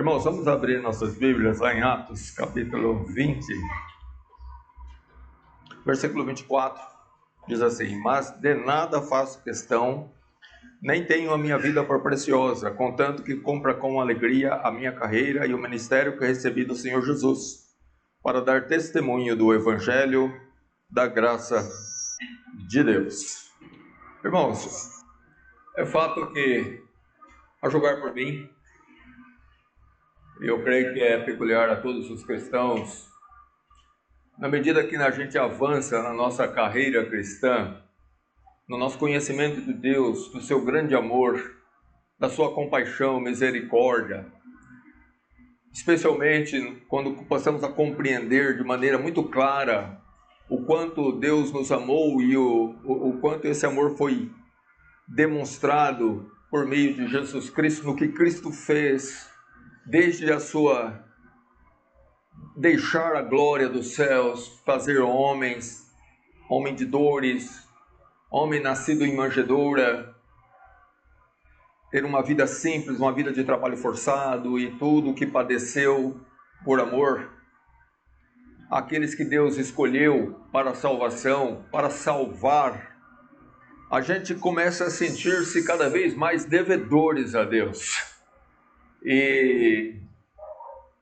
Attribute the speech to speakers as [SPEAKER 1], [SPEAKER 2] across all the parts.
[SPEAKER 1] Irmãos, vamos abrir nossas Bíblias lá em Atos, capítulo 20, versículo 24, diz assim: Mas de nada faço questão, nem tenho a minha vida por preciosa, contanto que cumpra com alegria a minha carreira e o ministério que recebi do Senhor Jesus, para dar testemunho do Evangelho da graça de Deus. Irmãos, é fato que, a julgar por mim, eu creio que é peculiar a todos os cristãos, na medida que a gente avança na nossa carreira cristã, no nosso conhecimento de Deus, do seu grande amor, da sua compaixão, misericórdia, especialmente quando passamos a compreender de maneira muito clara o quanto Deus nos amou e o quanto esse amor foi demonstrado por meio de Jesus Cristo, no que Cristo fez, desde a sua deixar a glória dos céus, fazer homem de dores, homem nascido em manjedoura, ter uma vida simples, uma vida de trabalho forçado e tudo o que padeceu por amor. Aqueles que Deus escolheu para a salvação, para salvar, a gente começa a sentir-se cada vez mais devedores a Deus. E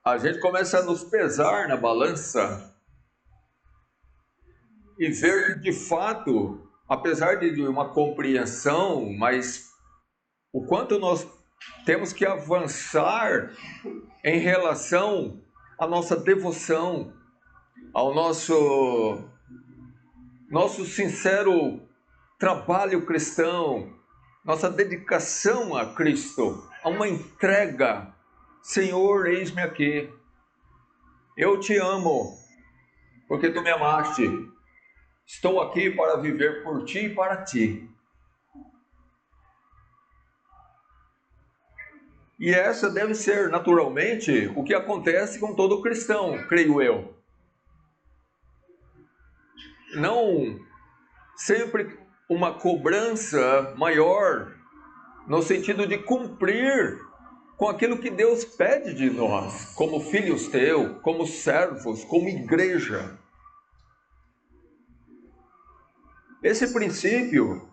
[SPEAKER 1] a gente começa a nos pesar na balança e ver que, de fato, apesar de uma compreensão, mas o quanto nós temos que avançar em relação à nossa devoção, ao nosso sincero trabalho cristão, nossa dedicação a Cristo, a uma entrega. Senhor, eis-me aqui, eu te amo, porque tu me amaste, estou aqui para viver por ti e para ti. E essa deve ser, naturalmente, o que acontece com todo cristão, creio eu. Não sempre uma cobrança maior, no sentido de cumprir com aquilo que Deus pede de nós, como filhos teus, como servos, como igreja. Esse princípio,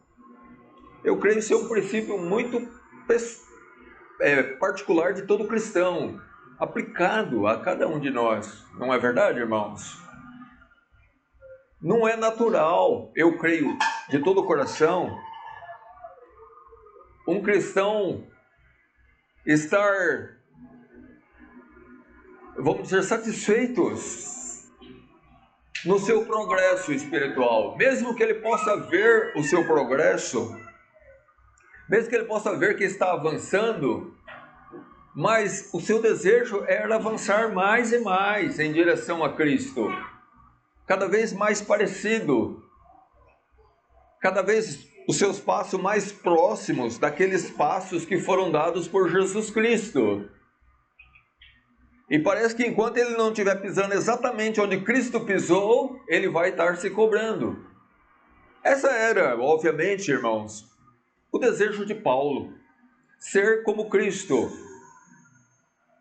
[SPEAKER 1] eu creio ser um princípio muito particular de todo cristão, aplicado a cada um de nós. Não é verdade, irmãos? Não é natural, eu creio de todo o coração, um cristão estar, vamos dizer, satisfeitos no seu progresso espiritual, mesmo que ele possa ver o seu progresso, mesmo que ele possa ver que está avançando, mas o seu desejo era avançar mais e mais em direção a Cristo, cada vez mais parecido, cada vez os seus passos mais próximos daqueles passos que foram dados por Jesus Cristo. E parece que enquanto ele não estiver pisando exatamente onde Cristo pisou, ele vai estar se cobrando. Essa era, obviamente, irmãos, o desejo de Paulo, ser como Cristo.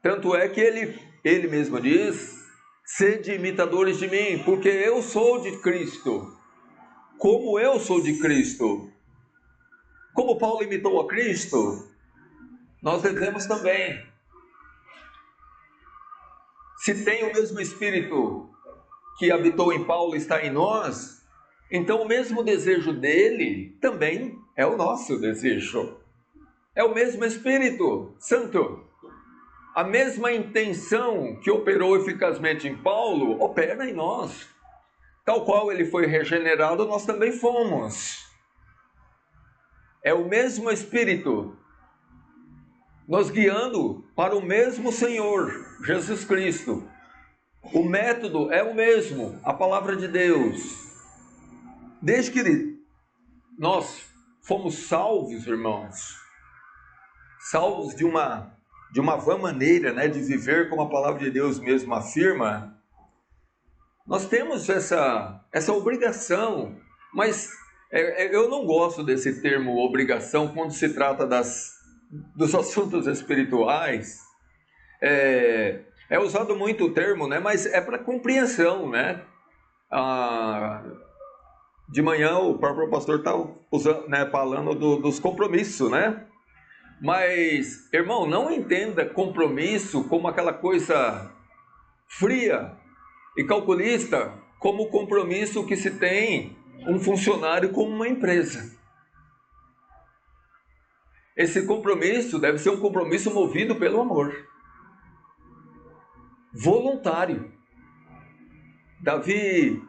[SPEAKER 1] Tanto é que ele mesmo diz: sede imitadores de mim, porque eu sou de Cristo, como eu sou de Cristo. Como Paulo imitou a Cristo, nós devemos também. Se tem o mesmo Espírito que habitou em Paulo está em nós, então o mesmo desejo dele também é o nosso desejo. É o mesmo Espírito Santo. A mesma intenção que operou eficazmente em Paulo, opera em nós. Tal qual ele foi regenerado, nós também fomos. É o mesmo Espírito nos guiando para o mesmo Senhor, Jesus Cristo. O método é o mesmo, a palavra de Deus. Desde que nós fomos salvos, irmãos, salvos de uma vã maneira, né, de viver como a palavra de Deus mesmo afirma, nós temos essa obrigação, mas eu não gosto desse termo obrigação quando se trata dos assuntos espirituais. É usado muito o termo, né? Mas é para compreensão, né? De manhã o próprio pastor está usando, né, falando dos compromissos, né? Mas, irmão, não entenda compromisso como aquela coisa fria e calculista, como o compromisso que se tem um funcionário com uma empresa. Esse compromisso deve ser um compromisso movido pelo amor, voluntário. Davi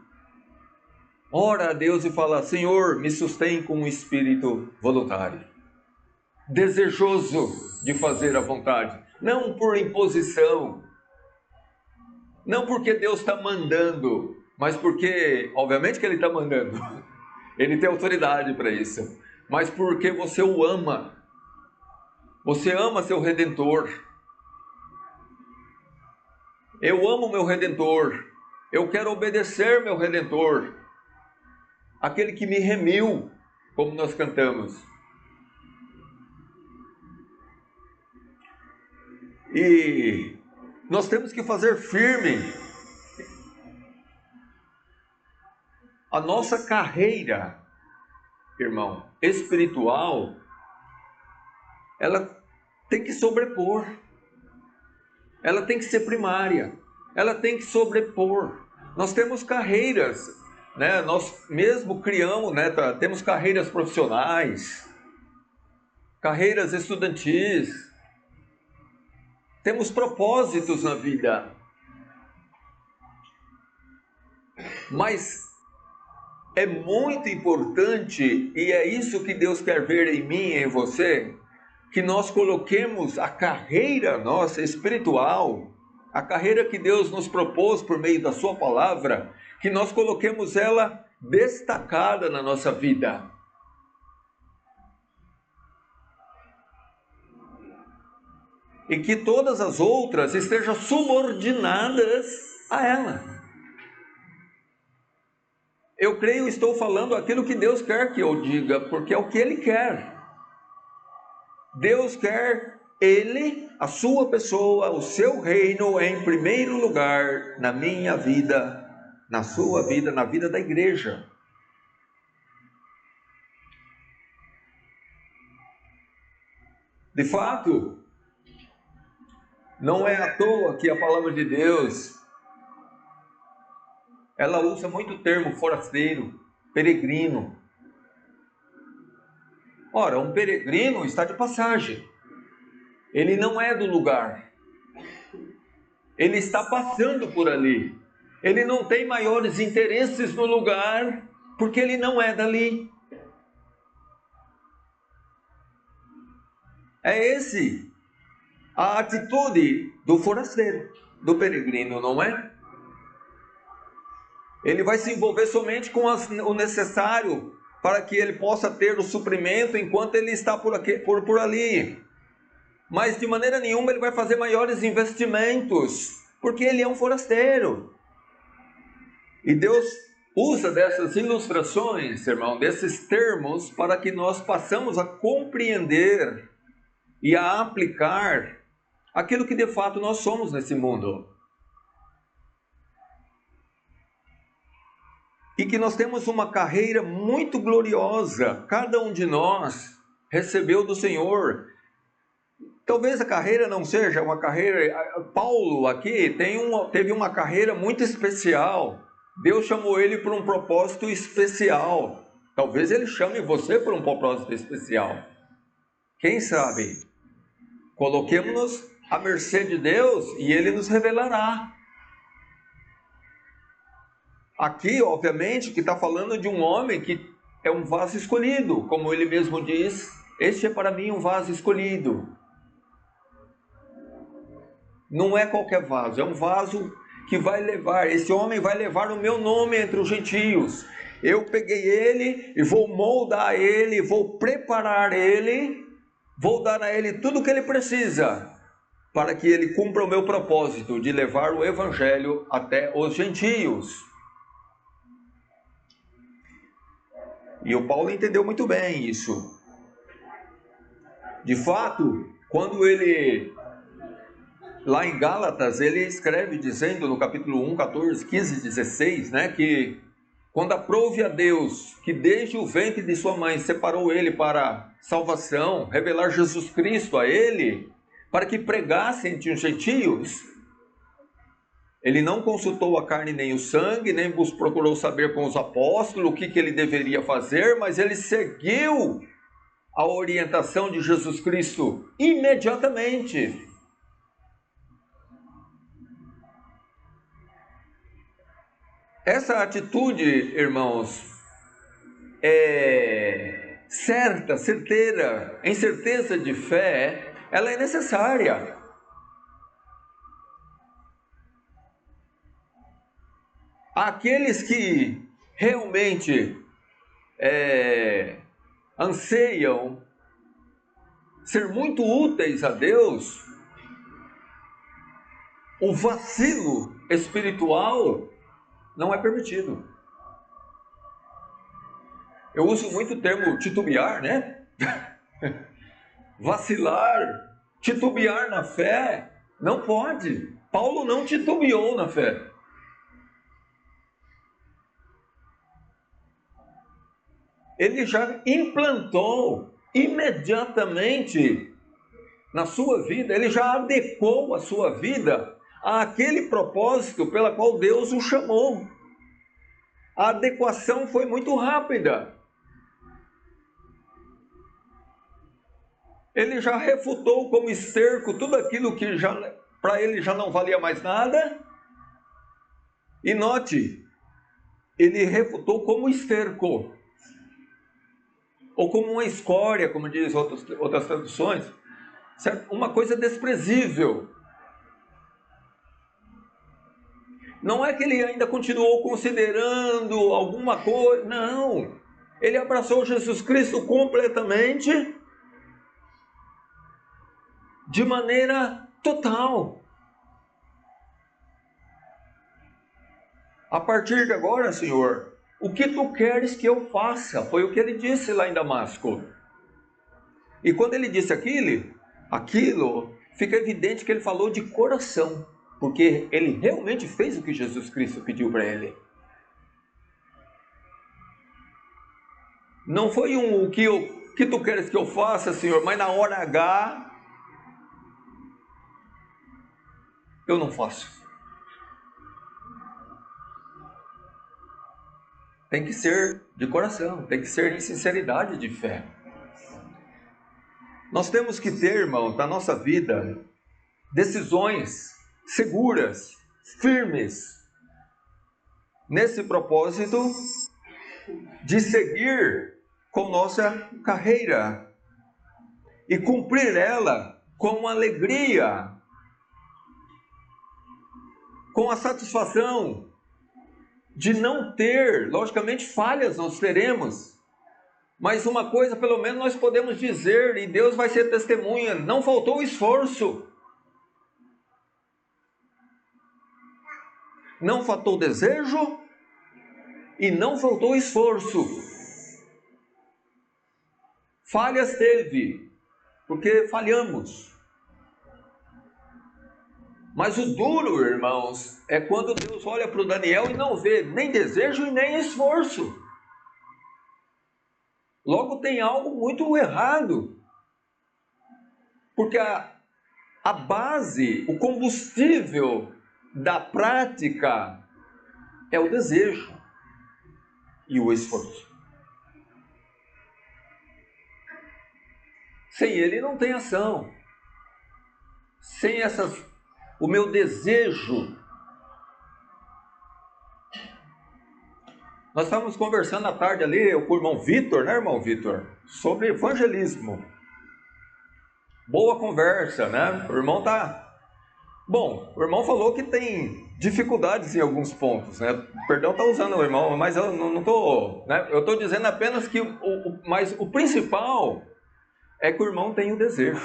[SPEAKER 1] ora a Deus e fala: Senhor, me sustém com um espírito voluntário, desejoso de fazer a vontade, não por imposição, não porque Deus está mandando, mas porque, obviamente que Ele está mandando, Ele tem autoridade para isso, mas porque você o ama, você ama seu Redentor. Eu amo meu Redentor, eu quero obedecer meu Redentor, aquele que me remiu, como nós cantamos. E nós temos que fazer firme a nossa carreira, irmão, espiritual. Ela tem que sobrepor, ela tem que ser primária, ela tem que sobrepor. Nós temos carreiras, né? Nós mesmo criamos, né? Temos carreiras profissionais, carreiras estudantis, temos propósitos na vida, mas é muito importante, e é isso que Deus quer ver em mim e em você, que nós coloquemos a carreira nossa espiritual, a carreira que Deus nos propôs por meio da sua palavra, que nós coloquemos ela destacada na nossa vida. E que todas as outras estejam subordinadas a ela. Eu creio, estou falando aquilo que Deus quer que eu diga, porque é o que Ele quer. Deus quer Ele, a sua pessoa, o seu reino em primeiro lugar na minha vida, na sua vida, na vida da igreja. De fato, não é à toa que a palavra de Deus, ela usa muito o termo forasteiro, peregrino. Ora, um peregrino está de passagem. Ele não é do lugar. Ele está passando por ali. Ele não tem maiores interesses no lugar, porque ele não é dali. É esse a atitude do forasteiro, do peregrino, não é? Ele vai se envolver somente com o necessário para que ele possa ter o suprimento enquanto ele está por ali. Mas de maneira nenhuma ele vai fazer maiores investimentos, porque ele é um forasteiro. E Deus usa dessas ilustrações, irmão, desses termos, para que nós possamos a compreender e a aplicar aquilo que de fato nós somos nesse mundo. E que nós temos uma carreira muito gloriosa, cada um de nós recebeu do Senhor. Talvez a carreira não seja uma carreira... Paulo aqui teve uma carreira muito especial. Deus chamou ele para um propósito especial. Talvez ele chame você para um propósito especial. Quem sabe? Coloquemos-nos à mercê de Deus e Ele nos revelará. Aqui, obviamente, que está falando de um homem que é um vaso escolhido, como ele mesmo diz, este é para mim um vaso escolhido. Não é qualquer vaso, é um vaso que vai levar, esse homem vai levar o meu nome entre os gentios. Eu peguei ele e vou moldar ele, vou preparar ele, vou dar a ele tudo o que ele precisa, para que ele cumpra o meu propósito de levar o evangelho até os gentios. E o Paulo entendeu muito bem isso. De fato, quando ele lá em Gálatas, ele escreve dizendo no capítulo 1, 14, 15 e 16, né, que quando aprove a Deus, que desde o ventre de sua mãe separou ele para salvação, revelar Jesus Cristo a ele, para que pregasse entre os gentios, ele não consultou a carne nem o sangue, nem procurou saber com os apóstolos o que ele deveria fazer, mas ele seguiu a orientação de Jesus Cristo imediatamente. Essa atitude, irmãos, é certa, certeira, em certeza de fé, ela é necessária. Aqueles que realmente anseiam ser muito úteis a Deus, o vacilo espiritual não é permitido. Eu uso muito o termo titubear, né? Vacilar, titubear na fé, não pode. Paulo não titubeou na fé. Ele já implantou imediatamente na sua vida, ele já adequou a sua vida àquele propósito pela qual Deus o chamou. A adequação foi muito rápida. Ele já refutou como esterco tudo aquilo que para ele já não valia mais nada. E note, ele refutou como esterco, ou como uma escória, como diz outras traduções, certo? Uma coisa desprezível. Não é que ele ainda continuou considerando alguma coisa, não. Ele abraçou Jesus Cristo completamente, de maneira total. A partir de agora, Senhor, o que tu queres que eu faça? Foi o que ele disse lá em Damasco. E quando ele disse aquilo, fica evidente que ele falou de coração, porque ele realmente fez o que Jesus Cristo pediu para ele. Não foi o que tu queres que eu faça, Senhor, mas na hora H eu não faço. Tem que ser de coração, tem que ser de sinceridade de fé. Nós temos que ter, irmão, na nossa vida, decisões seguras, firmes, nesse propósito de seguir com nossa carreira e cumprir ela com alegria, com a satisfação de não ter, logicamente falhas nós teremos, mas uma coisa pelo menos nós podemos dizer, e Deus vai ser testemunha, não faltou esforço, não faltou desejo e não faltou esforço. Falhas teve, porque falhamos. Mas o duro, irmãos, é quando Deus olha para o Daniel e não vê nem desejo e nem esforço. Logo tem algo muito errado. Porque a base, o combustível da prática é o desejo e o esforço. Sem ele não tem ação. Sem o meu desejo. Nós estávamos conversando à tarde ali com o irmão Vitor, né, irmão Vitor? Sobre evangelismo. Boa conversa, né? O irmão Bom, o irmão falou que tem dificuldades em alguns pontos, né? Perdão, tá usando o irmão, mas eu não estou, né? Eu estou dizendo apenas que mas o principal é que o irmão tem o desejo.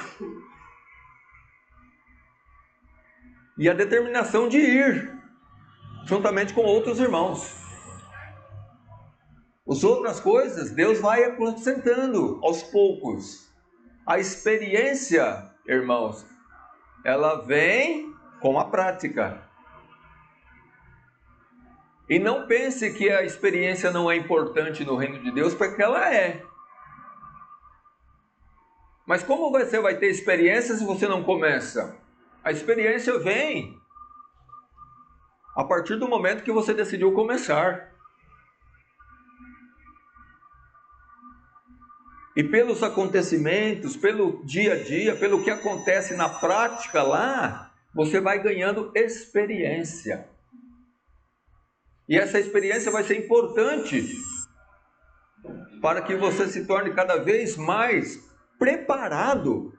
[SPEAKER 1] E a determinação de ir, juntamente com outros irmãos. As outras coisas, Deus vai acrescentando aos poucos. A experiência, irmãos, ela vem com a prática. E não pense que a experiência não é importante no reino de Deus, porque ela é. Mas como você vai ter experiência se você não começa? A experiência vem a partir do momento que você decidiu começar. E pelos acontecimentos, pelo dia a dia, pelo que acontece na prática lá, você vai ganhando experiência. E essa experiência vai ser importante para que você se torne cada vez mais preparado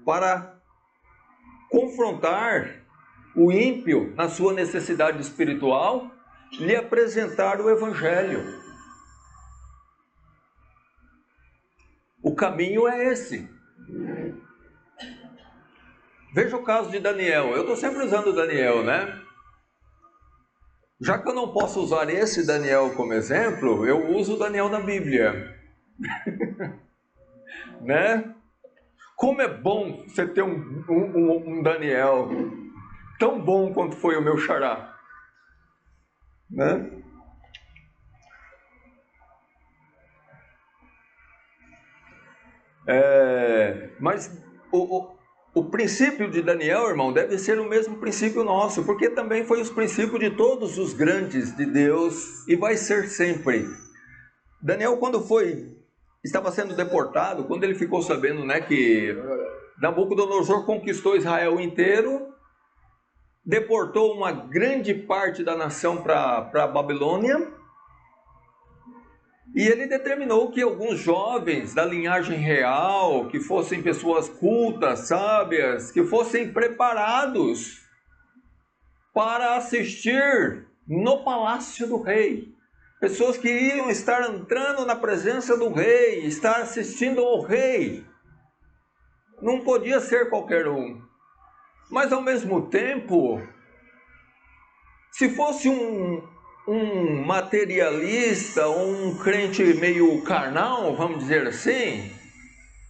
[SPEAKER 1] para confrontar o ímpio na sua necessidade espiritual, lhe apresentar o Evangelho. O caminho é esse. Veja o caso de Daniel. Eu estou sempre usando Daniel, né? Já que eu não posso usar esse Daniel como exemplo, eu uso o Daniel da Bíblia. Né? Como é bom você ter um Daniel tão bom quanto foi o meu xará. Né? Mas o princípio de Daniel, irmão, deve ser o mesmo princípio nosso, porque também foi os princípios de todos os grandes de Deus e vai ser sempre. Daniel, quando estava sendo deportado, quando ele ficou sabendo, né, que Nabucodonosor conquistou Israel inteiro, deportou uma grande parte da nação para a Babilônia, e ele determinou que alguns jovens da linhagem real, que fossem pessoas cultas, sábias, que fossem preparados para assistir no palácio do rei. Pessoas que iriam estar entrando na presença do rei, estar assistindo ao rei. Não podia ser qualquer um. Mas ao mesmo tempo, se fosse um materialista, um crente meio carnal, vamos dizer assim,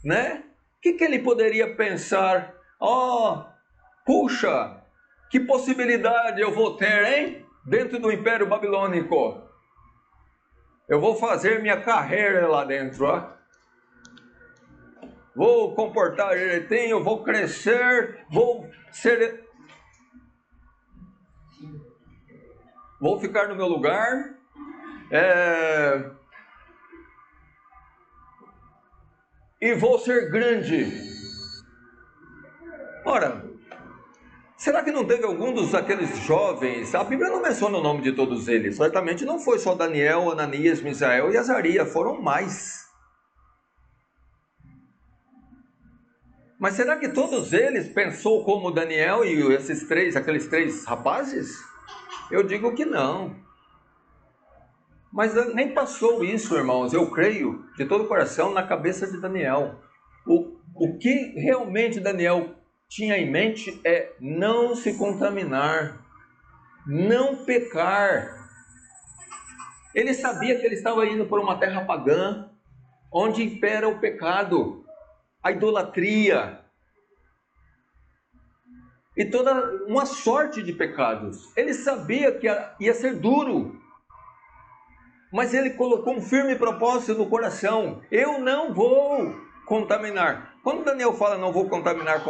[SPEAKER 1] né? O que ele poderia pensar? Puxa, que possibilidade eu vou ter, hein? Dentro do Império Babilônico. Eu vou fazer minha carreira lá dentro, ó. Vou comportar direitinho, vou crescer, vou ficar no meu lugar, e vou ser grande. Ora, será que não teve algum daqueles jovens? A Bíblia não menciona o nome de todos eles. Certamente não foi só Daniel, Ananias, Misael e Azarias, foram mais. Mas será que todos eles pensou como Daniel e aqueles três rapazes? Eu digo que não. Mas nem passou isso, irmãos, eu creio, de todo o coração, na cabeça de Daniel. O que realmente Daniel tinha em mente é não se contaminar, não pecar. Ele sabia que ele estava indo por uma terra pagã, onde impera o pecado, a idolatria e toda uma sorte de pecados. Ele sabia que ia ser duro, mas ele colocou um firme propósito no coração: eu não vou contaminar. Quando Daniel fala não vou contaminar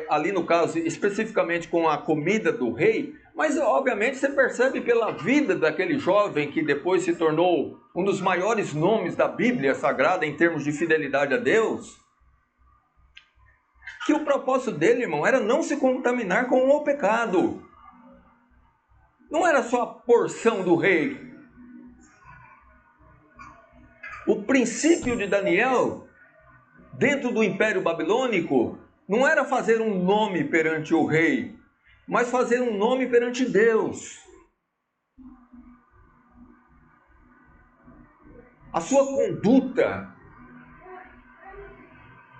[SPEAKER 1] ali no caso especificamente com a comida do rei, mas obviamente você percebe pela vida daquele jovem que depois se tornou um dos maiores nomes da Bíblia Sagrada em termos de fidelidade a Deus, que o propósito dele, irmão, era não se contaminar com o pecado. Não era só a porção do rei. O princípio de Daniel, dentro do Império Babilônico, não era fazer um nome perante o rei, mas fazer um nome perante Deus. A sua conduta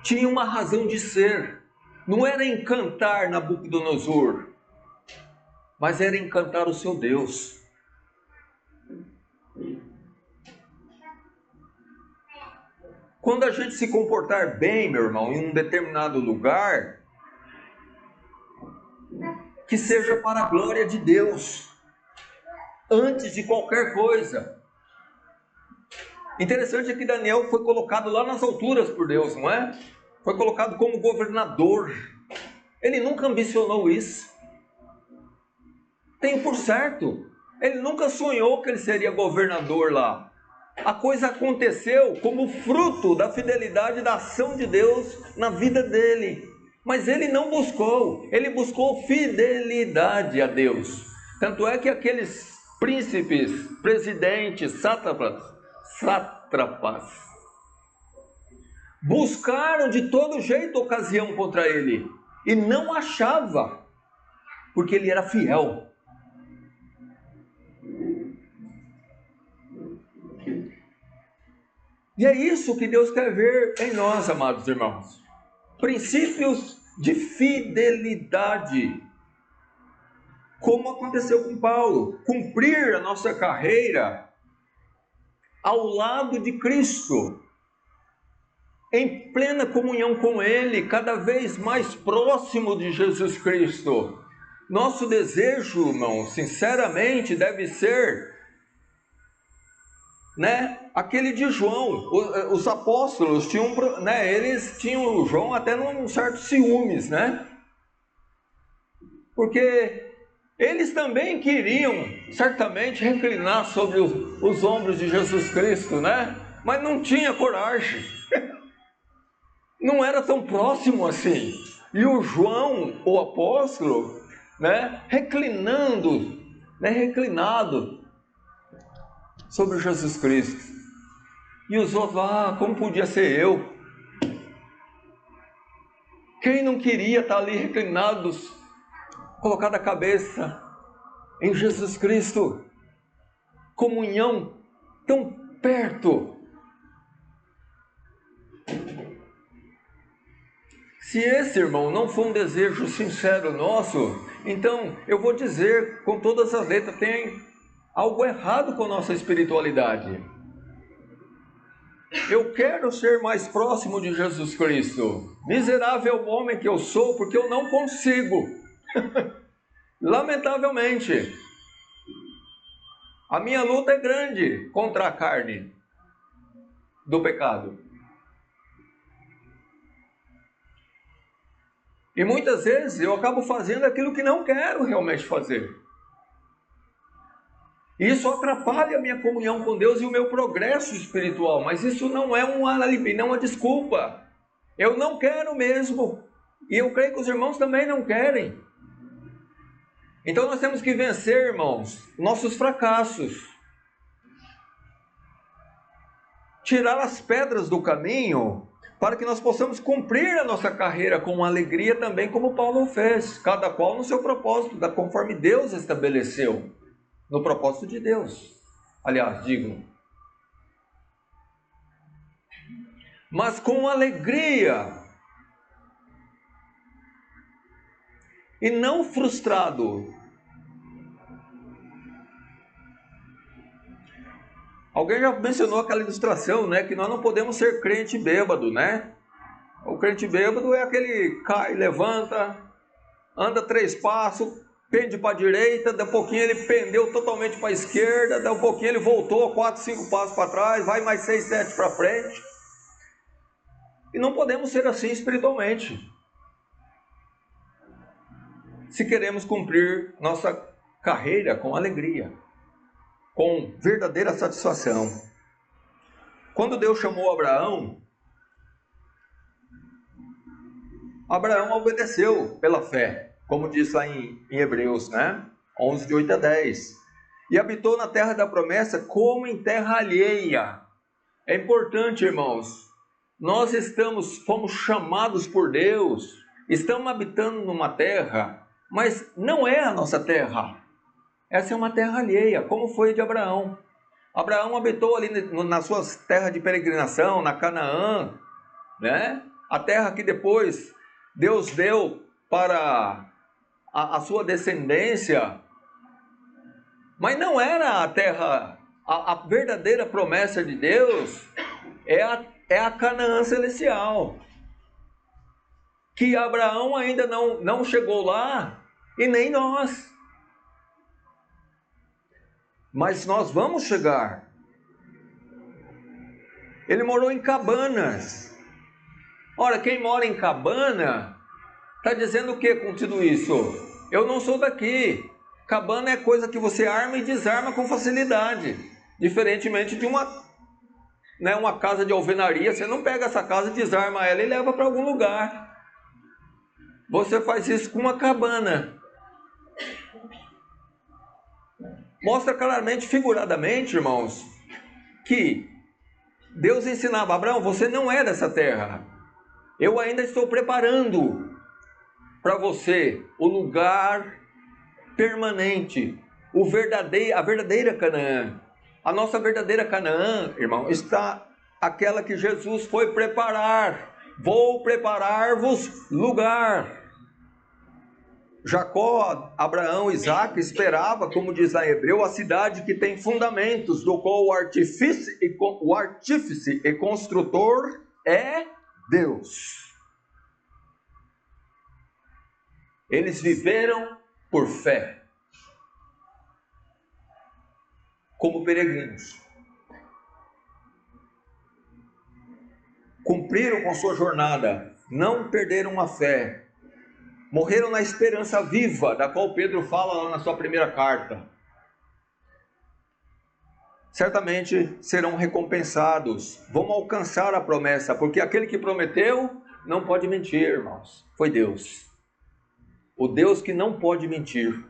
[SPEAKER 1] tinha uma razão de ser. Não era encantar Nabucodonosor, mas era encantar o seu Deus. Quando a gente se comportar bem, meu irmão, em um determinado lugar, que seja para a glória de Deus, antes de qualquer coisa. Interessante é que Daniel foi colocado lá nas alturas por Deus, não é? Foi colocado como governador. Ele nunca ambicionou isso. Tenho por certo. Ele nunca sonhou que ele seria governador lá. A coisa aconteceu como fruto da fidelidade da ação de Deus na vida dele. Mas ele não buscou. Ele buscou fidelidade a Deus. Tanto é que aqueles príncipes, presidentes, sátrapas, buscaram de todo jeito ocasião contra ele. E não achava, porque ele era fiel. E é isso que Deus quer ver em nós, amados irmãos. Princípios de fidelidade. Como aconteceu com Paulo. Cumprir a nossa carreira ao lado de Cristo. Em plena comunhão com Ele, cada vez mais próximo de Jesus Cristo. Nosso desejo, irmão, sinceramente, deve ser, aquele de João. Os apóstolos tinham, eles tinham João até num certo ciúmes, porque eles também queriam certamente reclinar sobre os ombros de Jesus Cristo, mas não tinha coragem. Não era tão próximo assim. E o João, o apóstolo, reclinado sobre Jesus Cristo. E os outros, como podia ser eu? Quem não queria estar ali reclinados, colocado a cabeça em Jesus Cristo? Comunhão tão perto. Se esse, irmão, não for um desejo sincero nosso, então eu vou dizer com todas as letras, tem algo errado com a nossa espiritualidade. Eu quero ser mais próximo de Jesus Cristo. Miserável homem que eu sou, porque eu não consigo. Lamentavelmente. A minha luta é grande contra a carne do pecado. E muitas vezes eu acabo fazendo aquilo que não quero realmente fazer. Isso atrapalha a minha comunhão com Deus e o meu progresso espiritual. Mas isso não é um alibi, não é uma desculpa. Eu não quero mesmo. E eu creio que os irmãos também não querem. Então nós temos que vencer, irmãos, nossos fracassos. Tirar as pedras do caminho, para que nós possamos cumprir a nossa carreira com alegria também, como Paulo fez, cada qual no seu propósito, conforme Deus estabeleceu, no propósito de Deus, aliás, digo. Mas com alegria, e não frustrado. Alguém já mencionou aquela ilustração, que nós não podemos ser crente bêbado, O crente bêbado é aquele cai, levanta, anda 3 passos, pende para a direita, daqui a pouquinho ele pendeu totalmente para a esquerda, daqui a pouquinho ele voltou 4, 5 passos para trás, vai mais 6, 7 para frente. E não podemos ser assim espiritualmente. Se queremos cumprir nossa carreira com alegria, com verdadeira satisfação. Quando Deus chamou Abraão obedeceu pela fé, como diz lá em Hebreus, 11, de 8 a 10. E habitou na terra da promessa como em terra alheia. É importante, irmãos, nós fomos chamados por Deus, estamos habitando numa terra, mas não é a nossa terra. Essa é uma terra alheia, como foi de Abraão. Abraão habitou ali nas suas terras de peregrinação, na Canaã, a terra que depois Deus deu para a sua descendência. Mas não era a terra, a verdadeira promessa de Deus é é a Canaã celestial, que Abraão ainda não chegou lá, e nem nós. Mas nós vamos chegar. Ele morou em cabanas. Ora, quem mora em cabana, está dizendo o que com tudo isso? Eu não sou daqui. Cabana é coisa que você arma e desarma com facilidade. Diferentemente de uma casa de alvenaria, você não pega essa casa, desarma ela e leva para algum lugar. Você faz isso com uma cabana. Mostra claramente, figuradamente, irmãos, que Deus ensinava a Abraão: você não é dessa terra. Eu ainda estou preparando para você o lugar permanente, a verdadeira Canaã. A nossa verdadeira Canaã, irmão, está aquela que Jesus foi preparar. Vou preparar-vos lugar. Jacó, Abraão, Isaac esperava, como diz lá em Hebreu, a cidade que tem fundamentos, do qual o artífice e construtor é Deus. Eles viveram por fé, como peregrinos. Cumpriram com sua jornada, não perderam a fé. Morreram na esperança viva, da qual Pedro fala lá na sua primeira carta. Certamente serão recompensados, vão alcançar a promessa, porque aquele que prometeu não pode mentir, irmãos. Foi Deus. O Deus que não pode mentir.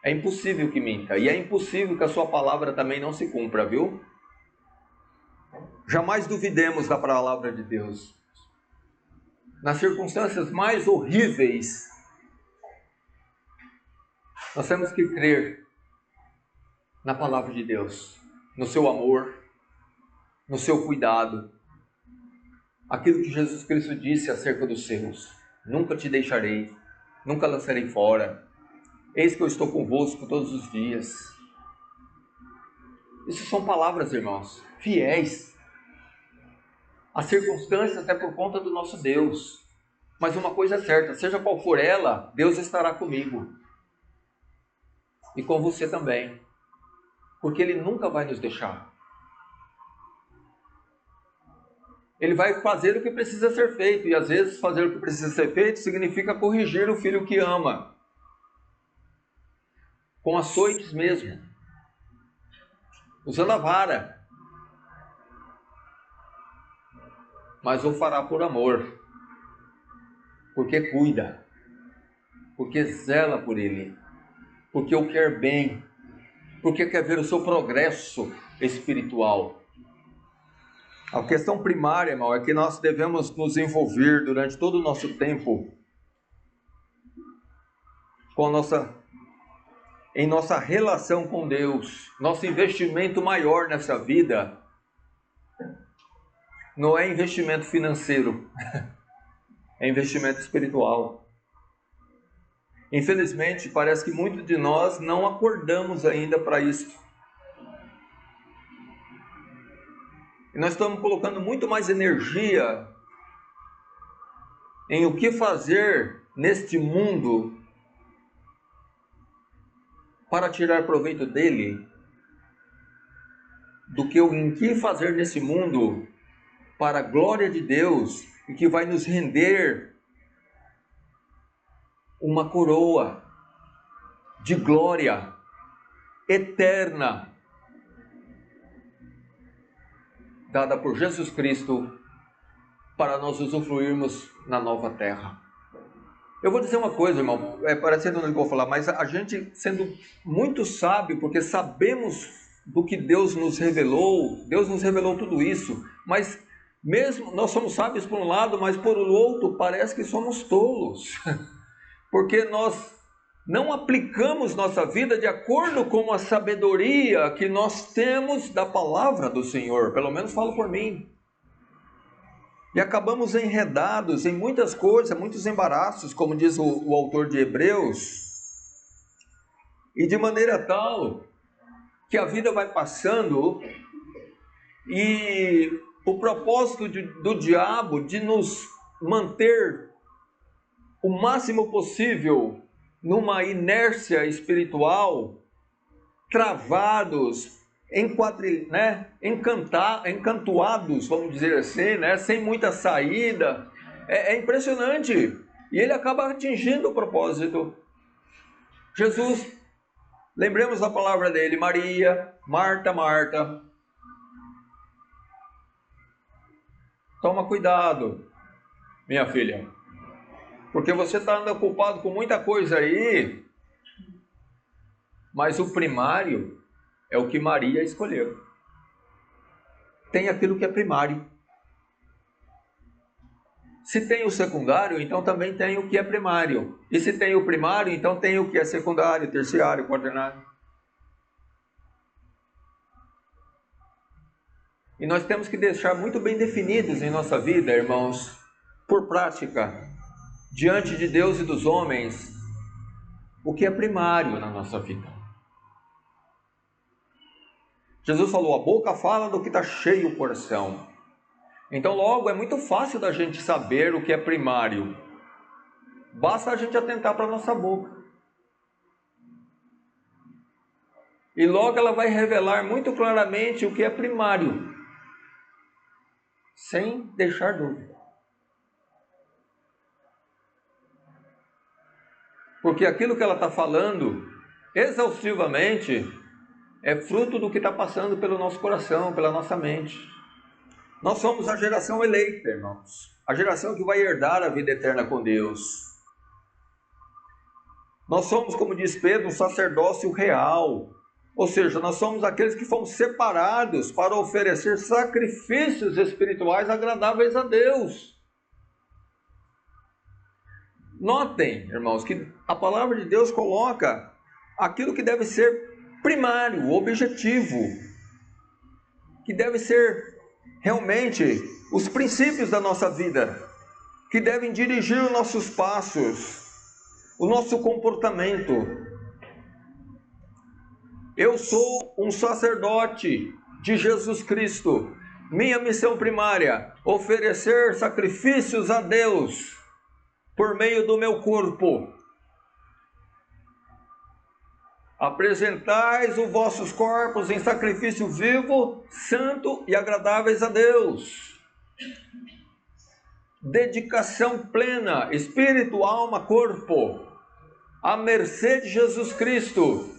[SPEAKER 1] É impossível que minta, e é impossível que a sua palavra também não se cumpra, viu? Jamais duvidemos da palavra de Deus. Nas circunstâncias mais horríveis, nós temos que crer na palavra de Deus, no seu amor, no seu cuidado. Aquilo que Jesus Cristo disse acerca dos seus: nunca te deixarei, nunca lançarei fora. Eis que eu estou convosco todos os dias. Isso são palavras, irmãos, fiéis. As circunstâncias é por conta do nosso Deus. Mas uma coisa é certa, seja qual for ela, Deus estará comigo. E com você também. Porque Ele nunca vai nos deixar. Ele vai fazer o que precisa ser feito. E às vezes fazer o que precisa ser feito significa corrigir o filho que ama. Com açoites mesmo. Usando a vara. Mas o fará por amor. Porque cuida. Porque zela por ele. Porque o quer bem. Porque quer ver o seu progresso espiritual. A questão primária, irmão, é que nós devemos nos envolver durante todo o nosso tempo em nossa relação com Deus. Nosso investimento maior nessa vida não é investimento financeiro, é investimento espiritual. Infelizmente, parece que muitos de nós não acordamos ainda para isso. E nós estamos colocando muito mais energia em o que fazer neste mundo para tirar proveito dele, do que em que fazer nesse mundo para a glória de Deus e que vai nos render uma coroa de glória eterna dada por Jesus Cristo para nós usufruirmos na nova terra. Eu vou dizer uma coisa, irmão, parecendo que eu vou falar, mas a gente sendo muito sábio, porque sabemos do que Deus nos revelou tudo isso, mas mesmo nós somos sábios por um lado, mas por outro parece que somos tolos, porque nós não aplicamos nossa vida de acordo com a sabedoria que nós temos da palavra do Senhor, pelo menos falo por mim. E acabamos enredados em muitas coisas, muitos embaraços, como diz o autor de Hebreus, e de maneira tal que a vida vai passando e o propósito do diabo de nos manter o máximo possível numa inércia espiritual, travados, encantoados, vamos dizer assim, né? Sem muita saída. É impressionante. E ele acaba atingindo o propósito. Jesus, lembremos da palavra dele, Maria, Marta, Marta. Toma cuidado, minha filha, porque você está andando ocupado com muita coisa aí, mas o primário é o que Maria escolheu. Tem aquilo que é primário. Se tem o secundário, então também tem o que é primário. E se tem o primário, então tem o que é secundário, terciário, quaternário. E nós temos que deixar muito bem definidos em nossa vida, irmãos, por prática, diante de Deus e dos homens, o que é primário na nossa vida. Jesus falou, a boca fala do que está cheio o coração. Então logo é muito fácil da gente saber o que é primário. Basta a gente atentar para a nossa boca. E logo ela vai revelar muito claramente o que é primário, sem deixar dúvida. Porque aquilo que ela está falando, exaustivamente, é fruto do que está passando pelo nosso coração, pela nossa mente. Nós somos a geração eleita, irmãos. A geração que vai herdar a vida eterna com Deus. Nós somos, como diz Pedro, um sacerdócio real. Ou seja, nós somos aqueles que fomos separados para oferecer sacrifícios espirituais agradáveis a Deus. Notem, irmãos, que a palavra de Deus coloca aquilo que deve ser primário, objetivo, que deve ser realmente os princípios da nossa vida, que devem dirigir os nossos passos, o nosso comportamento. Eu sou um sacerdote de Jesus Cristo. Minha missão primária, oferecer sacrifícios a Deus por meio do meu corpo. Apresentais os vossos corpos em sacrifício vivo, santo e agradáveis a Deus. Dedicação plena, espírito, alma, corpo, à mercê de Jesus Cristo.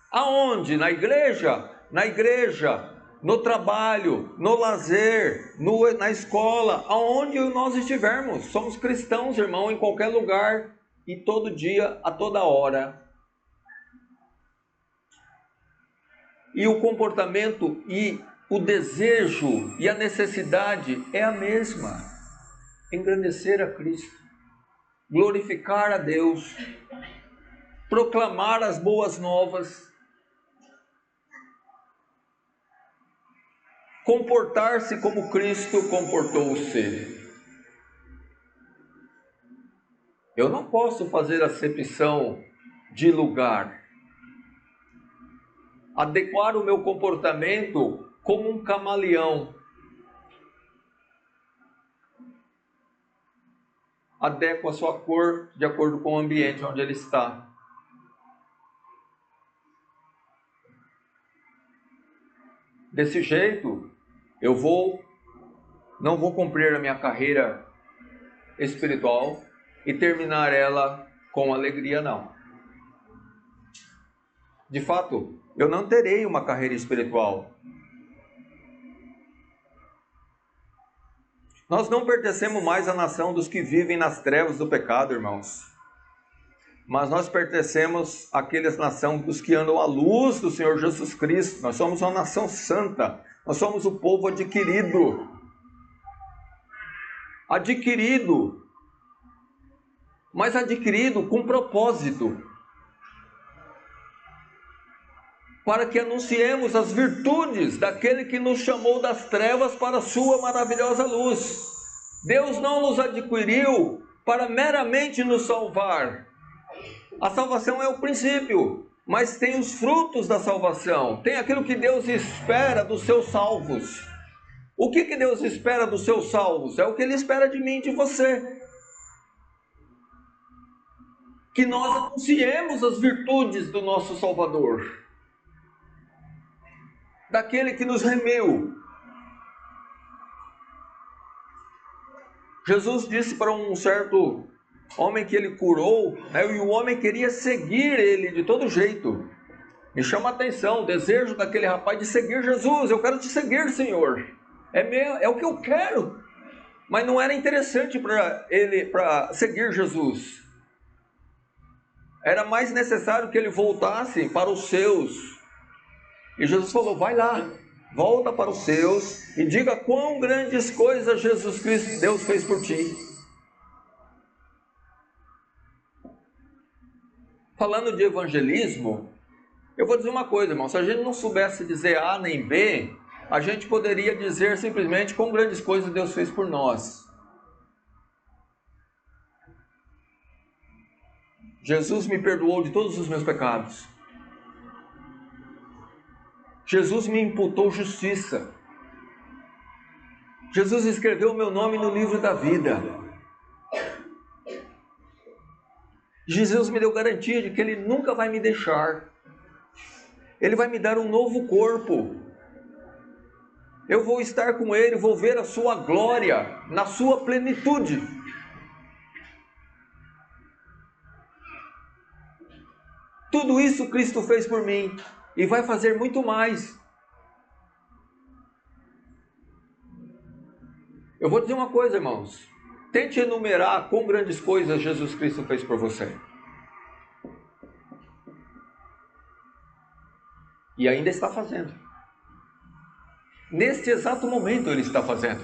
[SPEAKER 1] Aonde? Na igreja? Na igreja, no trabalho, no lazer, na escola, aonde nós estivermos. Somos cristãos, irmão, em qualquer lugar e todo dia, a toda hora. E o comportamento e o desejo e a necessidade é a mesma. Engrandecer a Cristo, glorificar a Deus, proclamar as boas novas, comportar-se como Cristo comportou-se. Eu não posso fazer acepção de lugar, adequar o meu comportamento como um camaleão. Adequa a sua cor de acordo com o ambiente onde ele está. Desse jeito, eu não vou cumprir a minha carreira espiritual e terminar ela com alegria, não. De fato, eu não terei uma carreira espiritual. Nós não pertencemos mais à nação dos que vivem nas trevas do pecado, irmãos. Mas nós pertencemos àqueles nação dos que andam à luz do Senhor Jesus Cristo. Nós somos uma nação santa. Nós somos o povo adquirido. Adquirido. Mas adquirido com propósito. Para que anunciemos as virtudes daquele que nos chamou das trevas para a sua maravilhosa luz. Deus não nos adquiriu para meramente nos salvar. A salvação é o princípio, mas tem os frutos da salvação. Tem aquilo que Deus espera dos seus salvos. O que Deus espera dos seus salvos? É o que Ele espera de mim e de você. Que nós anunciemos as virtudes do nosso Salvador, daquele que nos remeu. Jesus disse para um certo homem que ele curou, né, e o homem queria seguir ele de todo jeito. Me chama a atenção o desejo daquele rapaz de seguir Jesus. Eu quero te seguir, Senhor. É o que eu quero. Mas não era interessante para ele para seguir Jesus. Era mais necessário que ele voltasse para os seus. E Jesus falou: vai lá, volta para os seus e diga quão grandes coisas Jesus Cristo, Deus fez por ti. Falando de evangelismo, eu vou dizer uma coisa, irmão. Se a gente não soubesse dizer A nem B, a gente poderia dizer simplesmente quão grandes coisas Deus fez por nós. Jesus me perdoou de todos os meus pecados. Jesus me imputou justiça. Jesus escreveu o meu nome no livro da vida. Jesus me deu garantia de que Ele nunca vai me deixar. Ele vai me dar um novo corpo. Eu vou estar com Ele, vou ver a sua glória na sua plenitude. Tudo isso Cristo fez por mim e vai fazer muito mais. Eu vou dizer uma coisa, irmãos. Tente enumerar quão grandes coisas Jesus Cristo fez por você. E ainda está fazendo. Neste exato momento Ele está fazendo.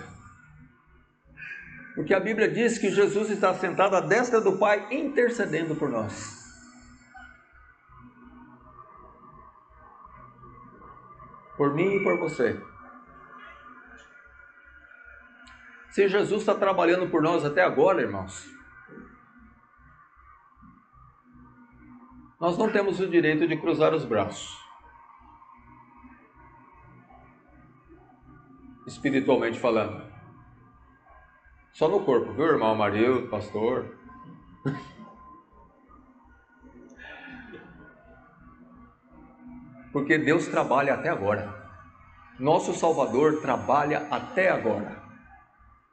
[SPEAKER 1] Porque a Bíblia diz que Jesus está sentado à destra do Pai, intercedendo por nós. Por mim e por você. Se Jesus está trabalhando por nós até agora, irmãos, nós não temos o direito de cruzar os braços. Espiritualmente falando. Só no corpo, viu, irmão Marildo, pastor? Porque Deus trabalha até agora. Nosso Salvador trabalha até agora.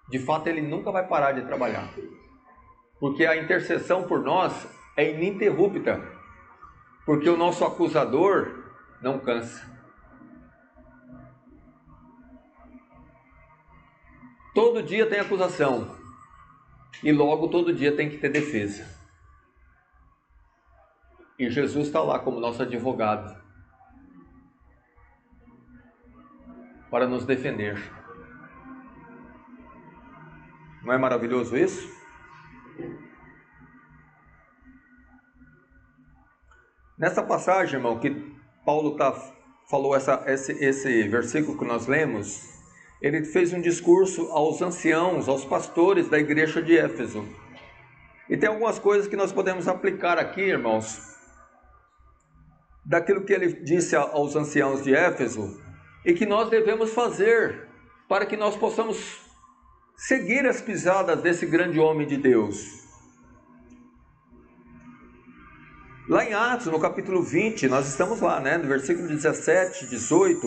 [SPEAKER 1] De fato, Ele nunca vai parar de trabalhar. Porque a intercessão por nós é ininterrupta. Porque o nosso acusador não cansa. Todo dia tem acusação. E logo todo dia tem que ter defesa. E Jesus está lá como nosso advogado. Para nos defender. Não é maravilhoso isso? Nessa passagem, irmão, que Paulo falou esse versículo que nós lemos, ele fez um discurso aos anciãos, aos pastores da igreja de Éfeso. E tem algumas coisas que nós podemos aplicar aqui, irmãos, daquilo que ele disse aos anciãos de Éfeso, e que nós devemos fazer para que nós possamos seguir as pisadas desse grande homem de Deus. Lá em Atos, no capítulo 20, nós estamos lá, né, no versículo 17, 18,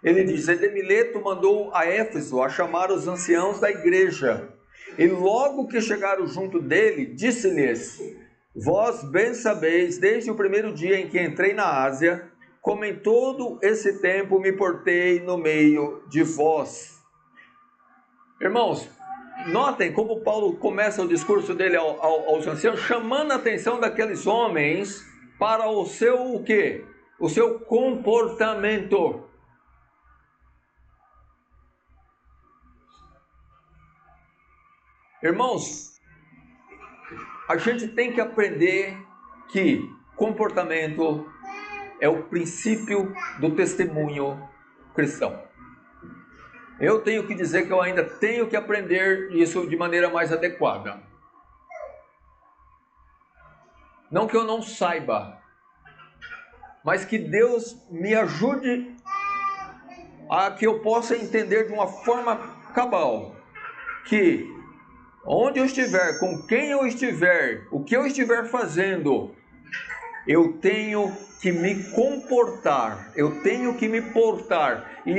[SPEAKER 1] ele diz: Mileto mandou a Éfeso a chamar os anciãos da igreja, e logo que chegaram junto dele, disse-lhes: Vós bem sabeis, desde o primeiro dia em que entrei na Ásia, como em todo esse tempo me portei no meio de vós. Irmãos, notem como Paulo começa o discurso dele aos anciãos, chamando a atenção daqueles homens para o seu o quê? O seu comportamento. Irmãos, a gente tem que aprender que comportamento é o princípio do testemunho cristão. Eu tenho que dizer que eu ainda tenho que aprender isso de maneira mais adequada. Não que eu não saiba, mas que Deus me ajude a que eu possa entender de uma forma cabal, que onde eu estiver, com quem eu estiver, o que eu estiver fazendo, eu tenho que me comportar, eu tenho que me portar. E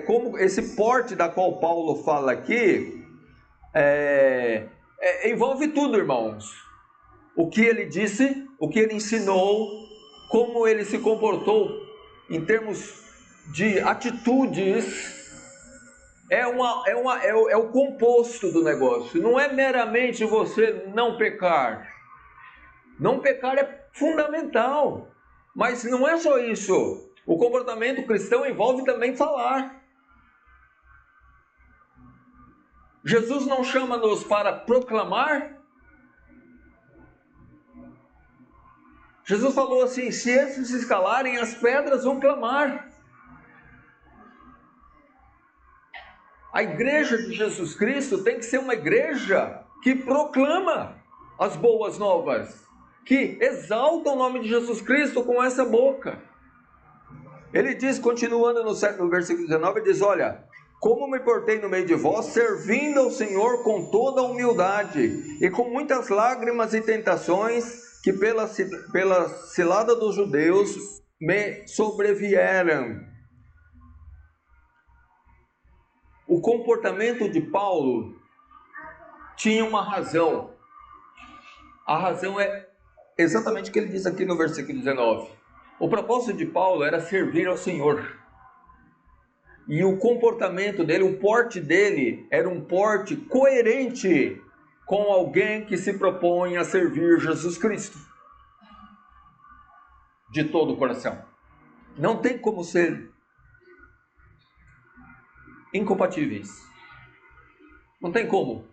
[SPEAKER 1] como esse porte da qual Paulo fala aqui, envolve tudo, irmãos. O que ele disse, o que ele ensinou, como ele se comportou em termos de atitudes, é o composto do negócio. Não é meramente você não pecar. Não pecar é fundamental, mas não é só isso. O comportamento cristão envolve também falar. Jesus não chama-nos para proclamar. Jesus falou assim: se esses se calarem, as pedras vão clamar. A igreja de Jesus Cristo tem que ser uma igreja que proclama as boas novas, que exalta o nome de Jesus Cristo com essa boca. Ele diz, continuando no versículo 19, ele diz: olha, como me portei no meio de vós, servindo ao Senhor com toda a humildade, e com muitas lágrimas e tentações, que pela cilada dos judeus me sobrevieram. O comportamento de Paulo tinha uma razão. A razão é exatamente o que ele diz aqui no versículo 19. O propósito de Paulo era servir ao Senhor. E o comportamento dele, o porte dele, era um porte coerente com alguém que se propõe a servir Jesus Cristo. De todo o coração. Não tem como ser incompatíveis. Não tem como.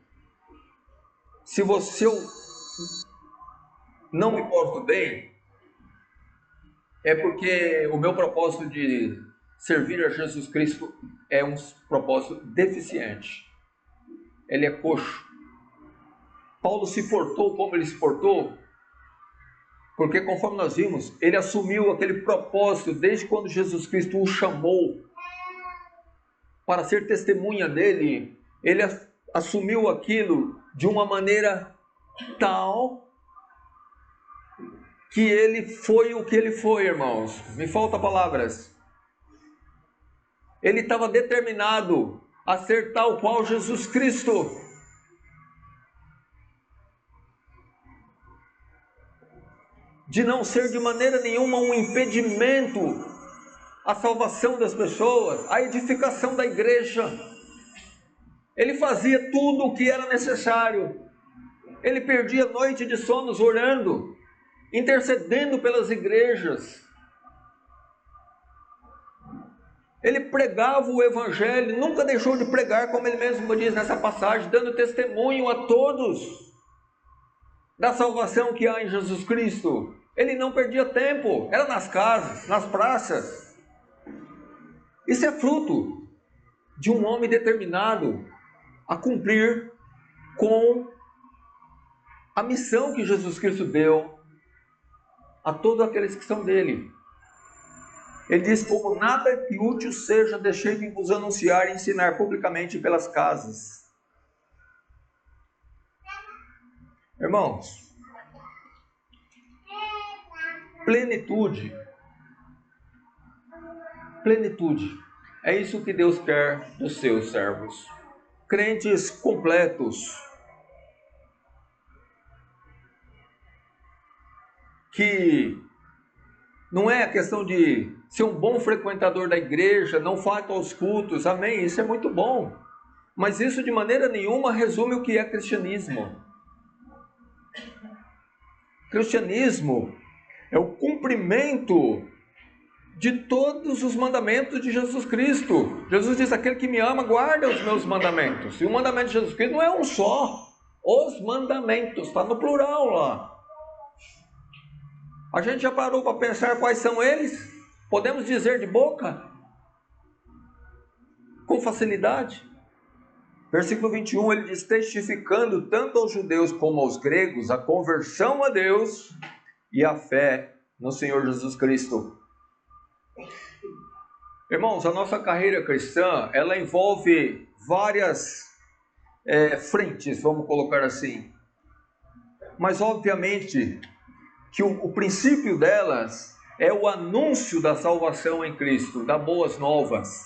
[SPEAKER 1] Se eu não me porto bem, é porque o meu propósito de servir a Jesus Cristo é um propósito deficiente. Ele é coxo. Paulo se portou como ele se portou, porque conforme nós vimos, ele assumiu aquele propósito desde quando Jesus Cristo o chamou para ser testemunha dele. Ele assumiu aquilo de uma maneira tal que ele foi o que ele foi, irmãos. Me faltam palavras. Ele estava determinado a ser tal qual Jesus Cristo. De não ser de maneira nenhuma um impedimento à salvação das pessoas, à edificação da igreja. Ele fazia tudo o que era necessário. Ele perdia noite de sonos orando, intercedendo pelas igrejas. Ele pregava o evangelho, nunca deixou de pregar, como ele mesmo diz nessa passagem, dando testemunho a todos da salvação que há em Jesus Cristo. Ele não perdia tempo, era nas casas, nas praças. Isso é fruto de um homem determinado a cumprir com a missão que Jesus Cristo deu a todos aqueles que são dele. Ele diz: como nada que útil seja, deixei de vos anunciar e ensinar publicamente pelas casas. Irmãos, plenitude, é isso que Deus quer dos seus servos. Crentes completos, que não é a questão de ser um bom frequentador da igreja, não falta aos cultos, amém, isso é muito bom, mas isso de maneira nenhuma resume o que é cristianismo. Cristianismo é o cumprimento de todos os mandamentos de Jesus Cristo. Jesus diz: aquele que me ama guarda os meus mandamentos. E o mandamento de Jesus Cristo não é um só. Os mandamentos, está no plural lá. A gente já parou para pensar quais são eles? Podemos dizer de boca? Com facilidade. Versículo 21, ele diz: testificando tanto aos judeus como aos gregos a conversão a Deus e a fé no Senhor Jesus Cristo. Irmãos, a nossa carreira cristã, ela envolve várias frentes, vamos colocar assim. Mas, obviamente, que o princípio delas é o anúncio da salvação em Cristo, das boas novas.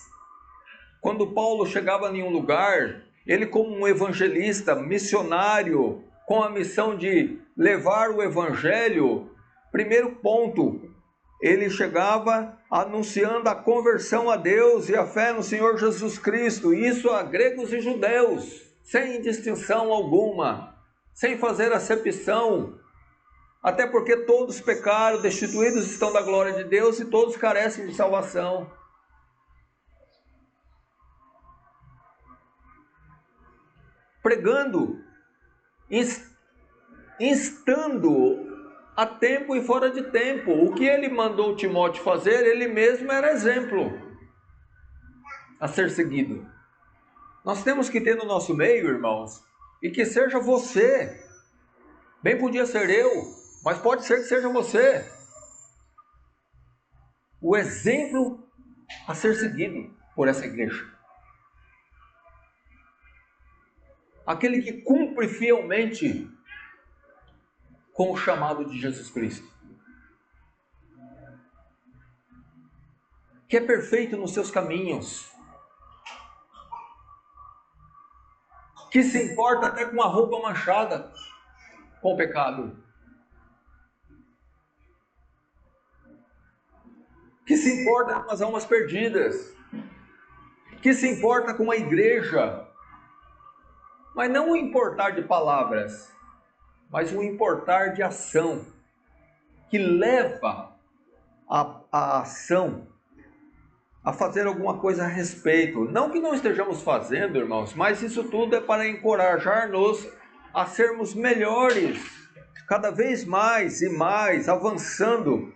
[SPEAKER 1] Quando Paulo chegava em um lugar, ele como um evangelista, missionário, com a missão de levar o evangelho, primeiro ponto, ele chegava anunciando a conversão a Deus e a fé no Senhor Jesus Cristo, isso a gregos e judeus, sem distinção alguma, sem fazer acepção, até porque todos pecaram, destituídos estão da glória de Deus e todos carecem de salvação. Pregando, instando a tempo e fora de tempo. O que ele mandou Timóteo fazer, ele mesmo era exemplo a ser seguido. Nós temos que ter no nosso meio, irmãos, e que seja você. Bem podia ser eu, mas pode ser que seja você. O exemplo a ser seguido por essa igreja. Aquele que cumpre fielmente com o chamado de Jesus Cristo. Que é perfeito nos seus caminhos. Que se importa até com a roupa manchada com o pecado. Que se importa com as almas perdidas. Que se importa com a igreja. Mas não o importar de palavras, mas o importar de ação, que leva a ação a fazer alguma coisa a respeito. Não que não estejamos fazendo, irmãos, mas isso tudo é para encorajar-nos a sermos melhores, cada vez mais e mais, avançando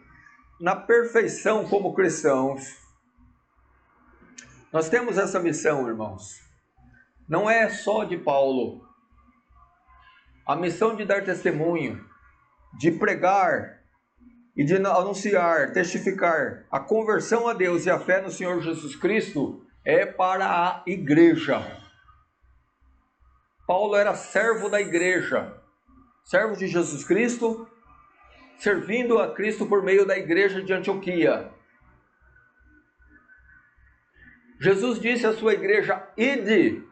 [SPEAKER 1] na perfeição como cristãos. Nós temos essa missão, irmãos. Não é só de Paulo. A missão de dar testemunho, de pregar e de anunciar, testificar a conversão a Deus e a fé no Senhor Jesus Cristo é para a igreja. Paulo era servo da igreja, servo de Jesus Cristo, servindo a Cristo por meio da igreja de Antioquia. Jesus disse à sua igreja: ide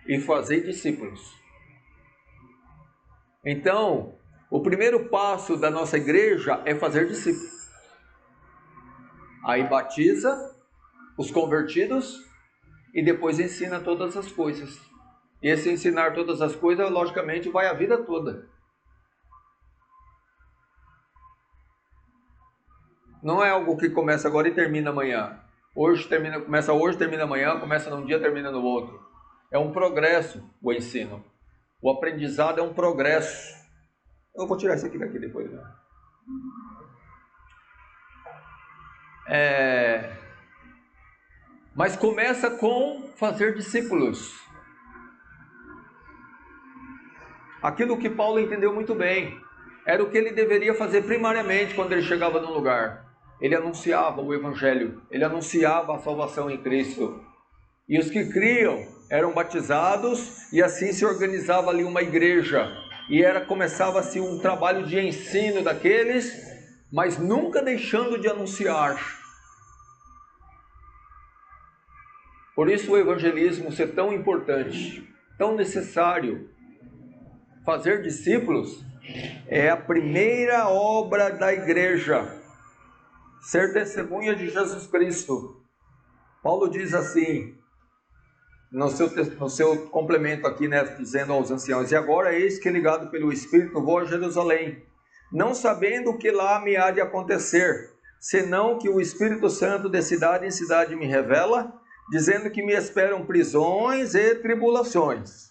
[SPEAKER 1] e fazei discípulos. Então, o primeiro passo da nossa igreja é fazer discípulos. Aí batiza os convertidos e depois ensina todas as coisas. E esse ensinar todas as coisas, logicamente, vai a vida toda. Não é algo que começa agora e termina amanhã. Começa hoje, termina amanhã, começa num dia, termina no outro. É um progresso o ensino. O aprendizado é um progresso. Eu vou tirar isso aqui daqui depois. Né? Mas começa com fazer discípulos. Aquilo que Paulo entendeu muito bem. Era o que ele deveria fazer primariamente quando ele chegava num lugar. Ele anunciava o Evangelho. Ele anunciava a salvação em Cristo. E os que criam eram batizados e assim se organizava ali uma igreja. E começava-se um trabalho de ensino daqueles, mas nunca deixando de anunciar. Por isso o evangelismo ser tão importante, tão necessário. Fazer discípulos é a primeira obra da igreja. Ser testemunha de Jesus Cristo. Paulo diz assim, no seu complemento aqui, né, dizendo aos anciãos: e agora eis que, ligado pelo Espírito, vou a Jerusalém, não sabendo o que lá me há de acontecer, senão que o Espírito Santo de cidade em cidade me revela, dizendo que me esperam prisões e tribulações.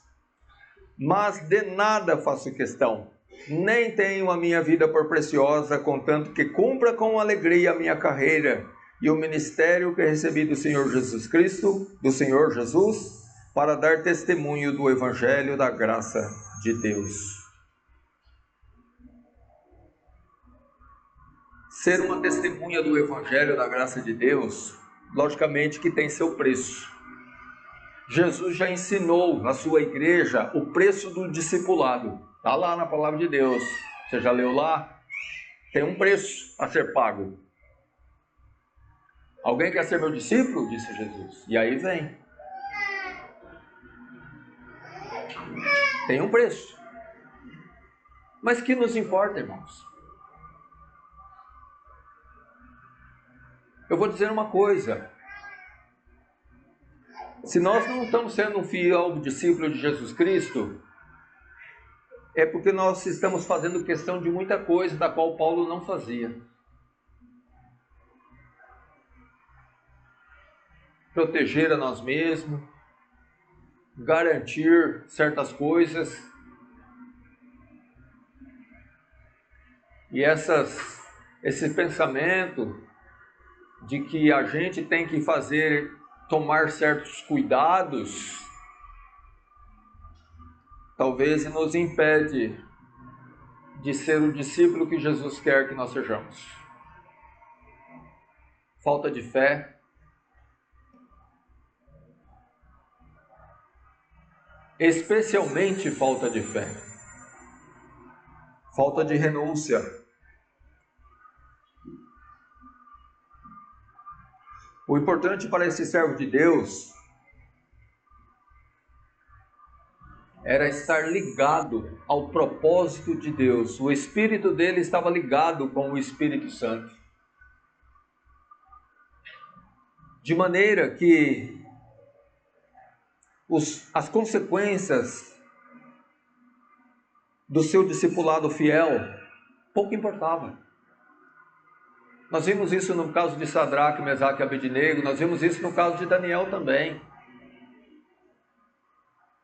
[SPEAKER 1] Mas de nada faço questão, nem tenho a minha vida por preciosa, contanto que cumpra com alegria a minha carreira e o ministério que recebi do Senhor Jesus Cristo, do Senhor Jesus, para dar testemunho do Evangelho da graça de Deus. Ser uma testemunha do Evangelho da graça de Deus logicamente que tem seu preço. Jesus já ensinou na sua igreja o preço do discipulado. Está lá na palavra de Deus. Você já leu lá? Tem um preço a ser pago. Alguém quer ser meu discípulo? Disse Jesus. E aí vem. Tem um preço. Mas que nos importa, irmãos? Eu vou dizer uma coisa. Se nós não estamos sendo um fiel discípulo de Jesus Cristo, é porque nós estamos fazendo questão de muita coisa da qual Paulo não fazia. Proteger a nós mesmos, garantir certas coisas. E esse pensamento de que a gente tem que tomar certos cuidados, talvez nos impede de ser o discípulo que Jesus quer que nós sejamos. Falta de fé, especialmente falta de fé, falta de renúncia. O importante para esse servo de Deus era estar ligado ao propósito de Deus. O espírito dele estava ligado com o Espírito Santo. De maneira que as consequências do seu discipulado fiel pouco importava. Nós vimos isso no caso de Sadraque, Mesaque e Abednego, nós vimos isso no caso de Daniel também.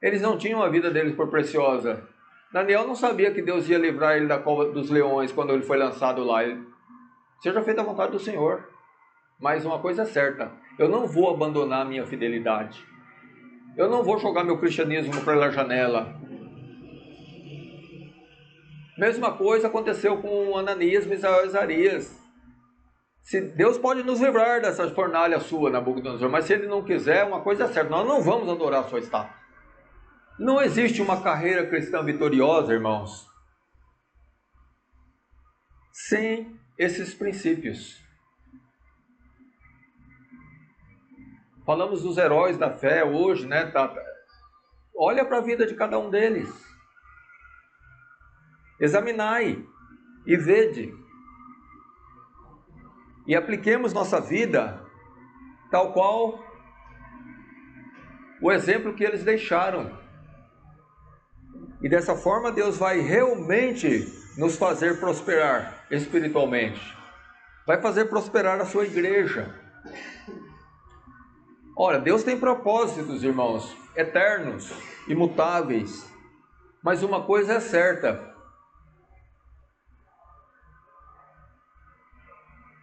[SPEAKER 1] Eles não tinham a vida deles por preciosa. Daniel não sabia que Deus ia livrar ele da cova dos leões quando ele foi lançado lá. Seja feita a vontade do Senhor. Mas uma coisa é certa, eu não vou abandonar a minha fidelidade. Eu não vou jogar meu cristianismo pela janela. Mesma coisa aconteceu com Ananias, Misael e Azarias. Se Deus pode nos livrar dessa fornalha sua, Nabucodonosor, mas se Ele não quiser, uma coisa é certa, nós não vamos adorar a sua estátua. Não existe uma carreira cristã vitoriosa, irmãos, sem esses princípios. Falamos dos heróis da fé hoje, né? Olha para a vida de cada um deles. Examinai e vede. E apliquemos nossa vida tal qual o exemplo que eles deixaram. E dessa forma Deus vai realmente nos fazer prosperar espiritualmente. Vai fazer prosperar a sua igreja. Ora, Deus tem propósitos, irmãos, eternos, imutáveis. Mas uma coisa é certa.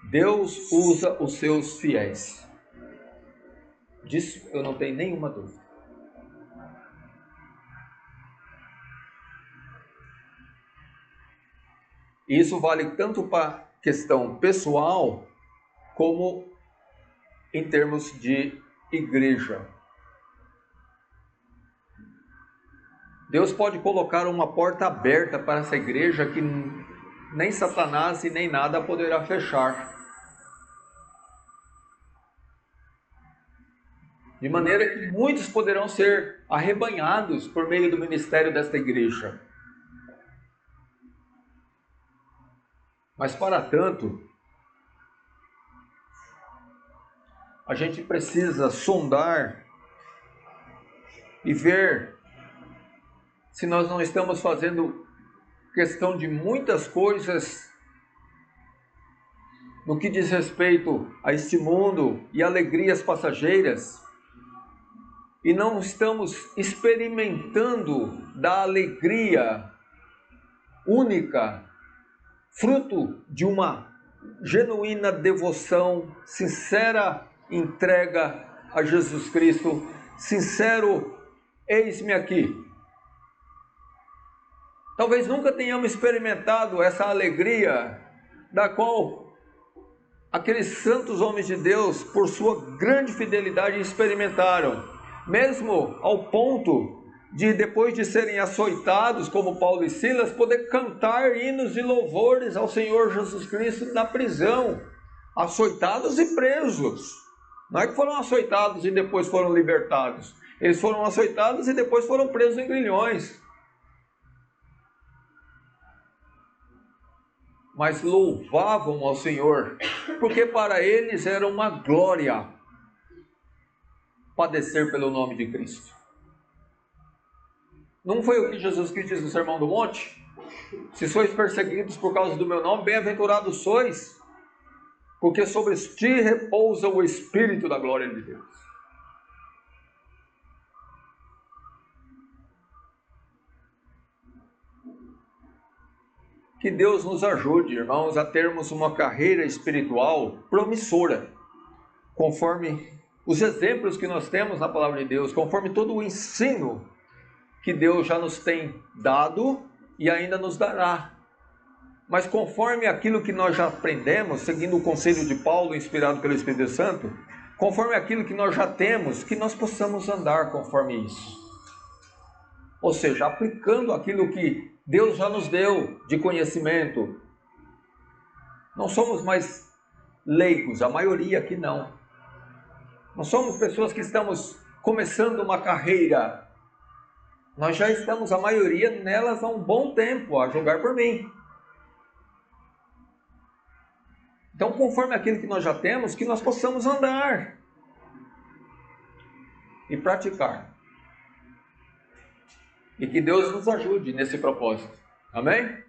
[SPEAKER 1] Deus usa os seus fiéis. Disso eu não tenho nenhuma dúvida. Isso vale tanto para a questão pessoal, como em termos de igreja. Deus pode colocar uma porta aberta para essa igreja que nem Satanás e nem nada poderá fechar. De maneira que muitos poderão ser arrebanhados por meio do ministério desta igreja. Mas para tanto, a gente precisa sondar e ver se nós não estamos fazendo questão de muitas coisas no que diz respeito a este mundo e alegrias passageiras, e não estamos experimentando da alegria única, fruto de uma genuína devoção, sincera entrega a Jesus Cristo, sincero, eis-me aqui. Talvez nunca tenhamos experimentado essa alegria da qual aqueles santos homens de Deus, por sua grande fidelidade, experimentaram, mesmo ao ponto de, depois de serem açoitados, como Paulo e Silas, poder cantar hinos de louvores ao Senhor Jesus Cristo na prisão, açoitados e presos. Não é que foram açoitados e depois foram libertados. Eles foram açoitados e depois foram presos em grilhões. Mas louvavam ao Senhor, porque para eles era uma glória padecer pelo nome de Cristo. Não foi o que Jesus Cristo disse no Sermão do Monte? Se sois perseguidos por causa do meu nome, bem-aventurados sois, porque sobre ti repousa o Espírito da glória de Deus. Que Deus nos ajude, irmãos, a termos uma carreira espiritual promissora, conforme os exemplos que nós temos na palavra de Deus, conforme todo o ensino que Deus já nos tem dado e ainda nos dará. Mas conforme aquilo que nós já aprendemos, seguindo o conselho de Paulo, inspirado pelo Espírito Santo, conforme aquilo que nós já temos, que nós possamos andar conforme isso. Ou seja, aplicando aquilo que Deus já nos deu de conhecimento. Não somos mais leigos, a maioria aqui não. Não somos pessoas que estamos começando uma carreira. Nós já estamos, a maioria nelas, há um bom tempo, a julgar por mim. Então, conforme aquilo que nós já temos, que nós possamos andar e praticar. E que Deus nos ajude nesse propósito. Amém?